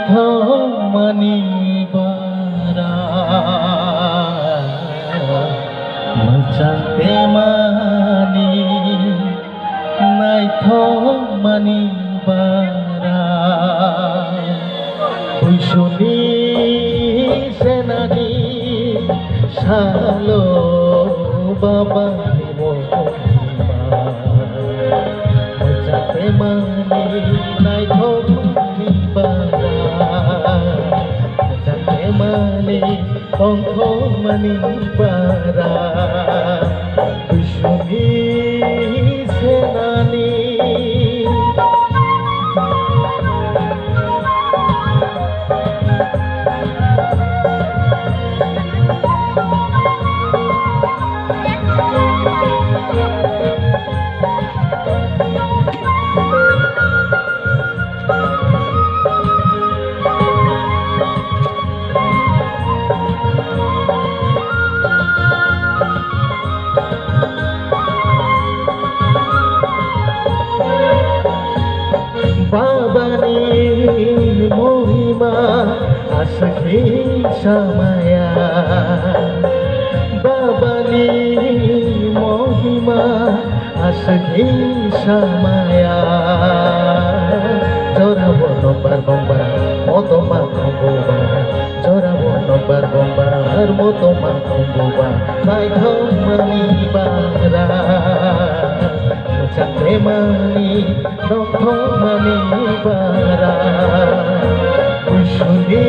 থো মানিবারা মচাতে মানি নাই থো মানিবারা শুনি সেনানি শালো বাবা মজাতে মানি নাই থো মানিবারা মজাতে মানি কঙ্খ মানিবারা শুনি সেনানি বাবানি মহিমা আসহি সময়া বাবানি মহিমা আসহি সময়া জোরাবো নম্বর bomba মতো মাখবুবা জোরাবো নম্বর bomba মতো মাখবুবা নাই থো মানিবারা মচাতে মানি নথ মানিবারা শুনি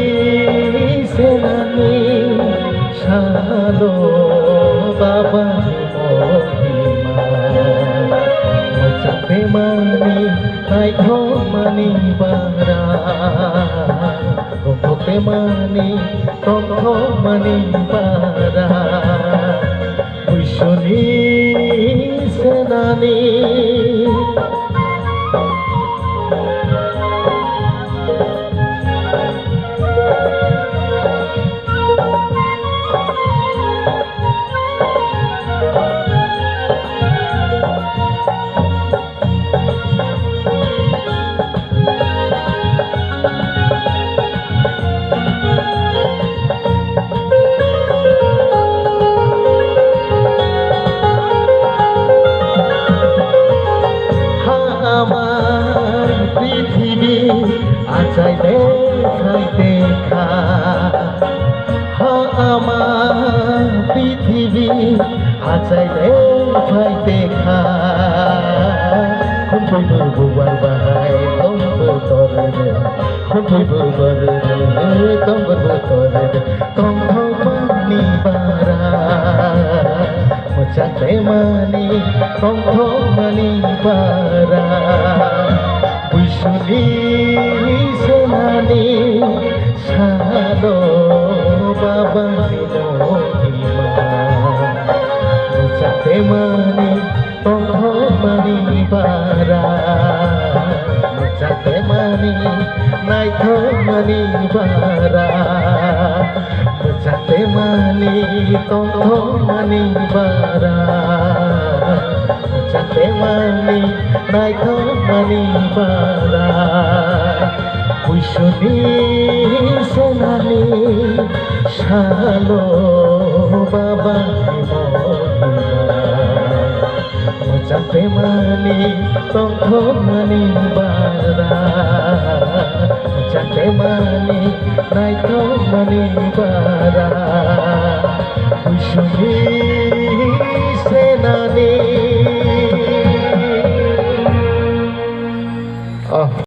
সেনানি শালো বাবা মহিমা মচাতে মানি নাই থো মানিবারা রূপতে মানি তথ মানিবারা শুনি সেনানি আমার পৃথিবী আচাই দেখাই দেখা আমার পৃথিবী আচাই দেখাই দেখা খুঁজই বুবার বাহাই তম্বর তরে খুঁজই বুবার তম্বর তরে তম্ভ মানিবারা মচাতে মানি কঙ্খ মানিবারা শুনি সেনানি শালো বাবা মহিমা মচাতে মানি কঙ্খ মানিবারা মচাতে মানি নাই থো মানিবারা মচাতে মানি কঙ্খ মানিবারা মচাতে মানি নাই থো মানিবারা শুনি সেনানি শালো বাবা মহিমা মচাতে মানি কঙ্খ মানিবারা মচাতে মানি নাই থো মানিবারা শুনি সেনানি